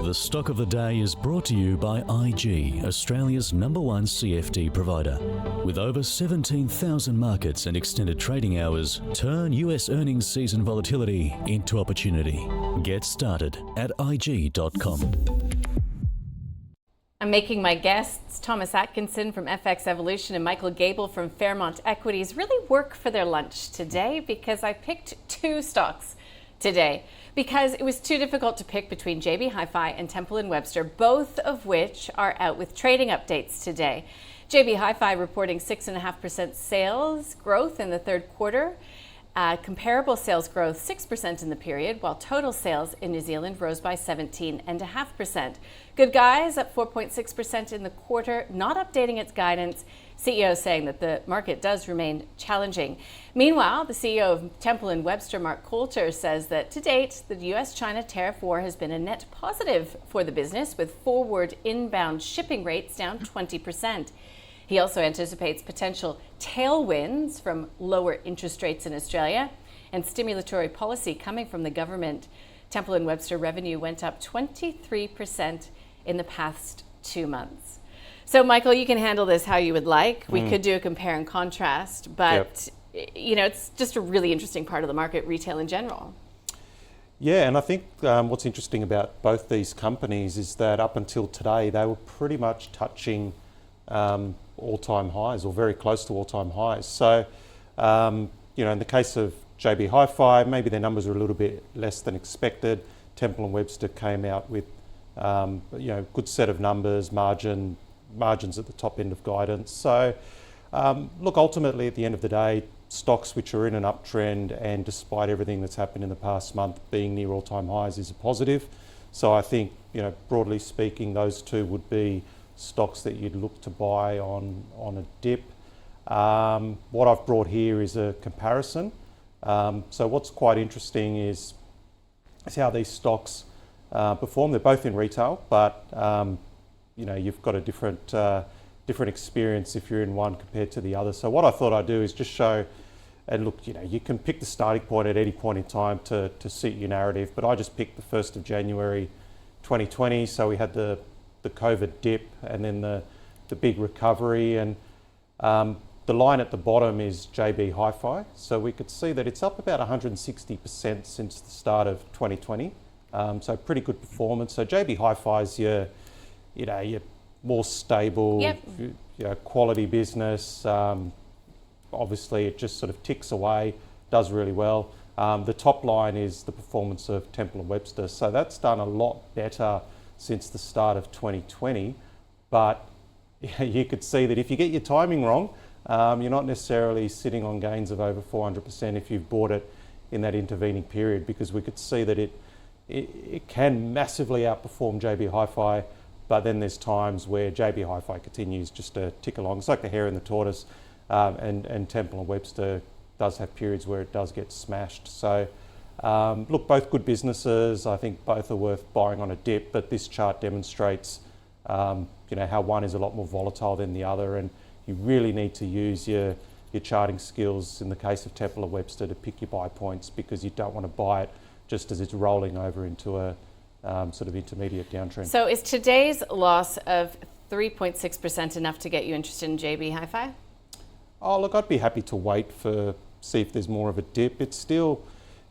The stock of the day is brought to you by IG, Australia's #1 CFD provider. With over 17,000 markets and extended trading hours, turn US earnings season volatility into opportunity. Get started at IG.com. I'm making my guests, Thomas Atkinson from FX Evolution and Michael Gable from Fairmont Equities, really work for their lunch today because I picked two stocks today because it was too difficult to pick between JB Hi-Fi and Temple Webster, both of which are out with trading updates today. JB Hi-Fi reporting 6.5% sales growth in the third quarter. Comparable sales growth 6% in the period, while total sales in New Zealand rose by 17.5%. Good Guys up 4.6% in the quarter, not updating its guidance. CEO saying that the market does remain challenging. Meanwhile, the CEO of Temple Webster, Mark Coulter, says that to date, the US-China tariff war has been a net positive for the business, with forward inbound shipping rates down 20%. He also anticipates potential tailwinds from lower interest rates in Australia and stimulatory policy coming from the government. Temple Webster revenue went up 23% in the past 2 months. So, Michael, you can handle this how you would like. We could do a compare and contrast, but you know, it's just a really interesting part of the market, retail in general. Yeah, and I think what's interesting about both these companies is that up until today, they were pretty much touching all-time highs or very close to all-time highs. So, you know, in the case of JB Hi-Fi, maybe their numbers are a little bit less than expected. Temple Webster came out with, you know, good set of numbers, margins at the top end of guidance. So, look, ultimately at the end of the day, stocks which are in an uptrend and despite everything that's happened in the past month being near all-time highs is a positive. So I think, you know, broadly speaking, those two would be stocks that you'd look to buy on a dip. What I've brought here is a comparison. So what's quite interesting is how these stocks perform. They're both in retail, but you know, you've got a different experience if you're in one compared to the other. So what I thought I'd do is just show, and look, you know, you can pick the starting point at any point in time to suit your narrative, but I just picked the 1st of January 2020. So we had the COVID dip and then the big recovery, and the line at the bottom is JB Hi-Fi. So we could see that it's up about 160% since the start of 2020. So pretty good performance. So JB Hi-Fi is your more stable, you know, quality business. Obviously, it just sort of ticks away, does really well. The top line is the performance of Temple Webster. So that's done a lot better since the start of 2020. But you could see that if you get your timing wrong, you're not necessarily sitting on gains of over 400% if you've bought it in that intervening period, because we could see that it can massively outperform JB Hi-Fi. But then there's times where JB Hi-Fi continues just to tick along. It's like the hare and the tortoise, and Temple Webster does have periods where it does get smashed. So, look, both good businesses. I think both are worth buying on a dip, but this chart demonstrates, you know, how one is a lot more volatile than the other, and you really need to use your charting skills in the case of Temple Webster to pick your buy points, because you don't want to buy it just as it's rolling over into a sort of intermediate downtrend. So is today's loss of 3.6% enough to get you interested in JB Hi-Fi? Oh, look, I'd be happy to wait see if there's more of a dip. It's still,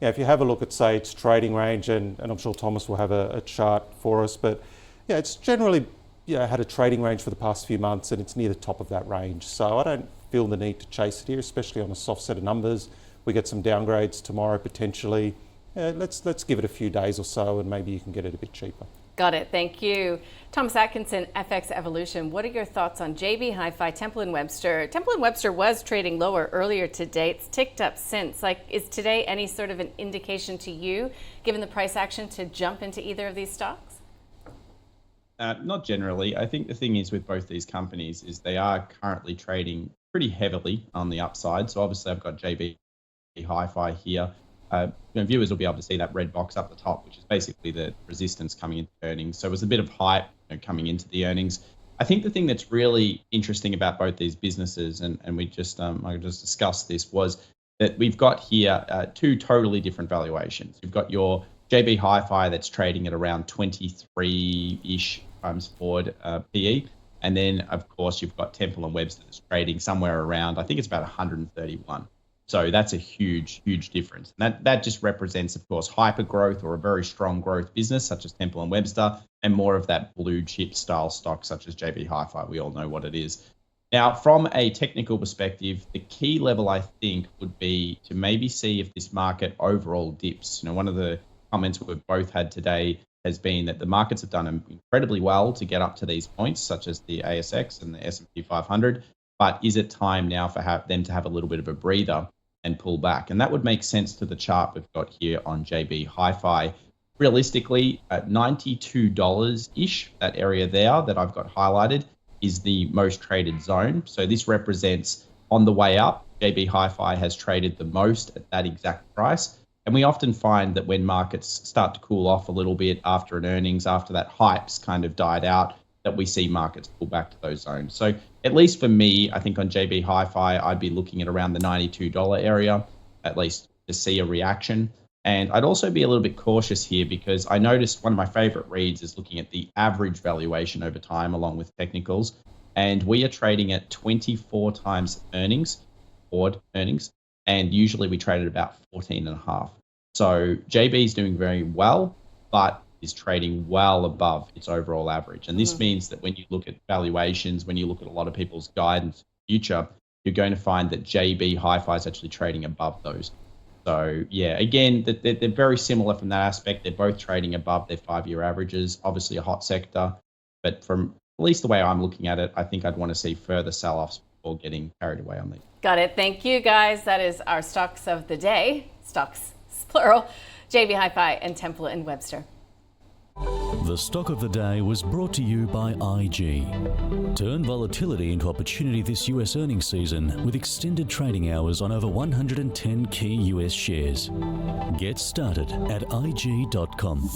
you know, if you have a look at, say, its trading range, and I'm sure Thomas will have a chart for us, but yeah, it's generally, you know, had a trading range for the past few months, and it's near the top of that range. So I don't feel the need to chase it here, especially on a soft set of numbers. We get some downgrades tomorrow potentially. Yeah, let's give it a few days or so, and maybe you can get it a bit cheaper. Got it. Thank you. Thomas Atkinson, FX Evolution. What are your thoughts on JB Hi-Fi, Temple Webster? Temple Webster was trading lower earlier today. It's ticked up since. Like, is today any sort of an indication to you, given the price action, to jump into either of these stocks? Not generally. I think the thing is with both these companies is they are currently trading pretty heavily on the upside. So obviously I've got JB Hi-Fi here. Viewers will be able to see that red box up the top, which is basically the resistance coming into earnings. So it was a bit of hype coming into the earnings. I think the thing that's really interesting about both these businesses, and we just I just discussed this, was that we've got here two totally different valuations. You've got your JB Hi-Fi that's trading at around 23-ish times forward PE. And then, of course, you've got Temple Webster that's trading somewhere around, I think it's about 131. So that's a huge, huge difference. And that just represents, of course, hyper growth or a very strong growth business such as Temple Webster, and more of that blue chip style stock such as JB Hi-Fi. We all know what it is. Now, from a technical perspective, the key level, I think, would be to maybe see if this market overall dips. One of the comments we've both had today has been that the markets have done incredibly well to get up to these points, such as the ASX and the S&P 500. But is it time now for them to have a little bit of a breather and pull back? And that would make sense to the chart we've got here on JB Hi-Fi. Realistically, at $92-ish, that area there that I've got highlighted is the most traded zone. So this represents on the way up, JB Hi-Fi has traded the most at that exact price. And we often find that when markets start to cool off a little bit after an earnings, after that hype's kind of died out, that we see markets pull back to those zones. So at least for me, I think on JB Hi-Fi, I'd be looking at around the $92 area, at least to see a reaction. And I'd also be a little bit cautious here because I noticed one of my favorite reads is looking at the average valuation over time along with technicals. And we are trading at 24 times earnings, forward earnings. And usually we trade at about 14.5. So JB is doing very well, but is trading well above its overall average. And this means that when you look at valuations, when you look at a lot of people's guidance for the future, you're going to find that JB Hi-Fi is actually trading above those. So yeah, again, they're very similar from that aspect. They're both trading above their 5-year averages, obviously a hot sector. But from at least the way I'm looking at it, I think I'd want to see further sell-offs before getting carried away on these. Got it. Thank you, guys. That is our stocks of the day. Stocks, plural. JB Hi-Fi and Temple and Webster. The stock of the day was brought to you by IG. Turn volatility into opportunity this US earnings season with extended trading hours on over 110 key US shares. Get started at IG.com.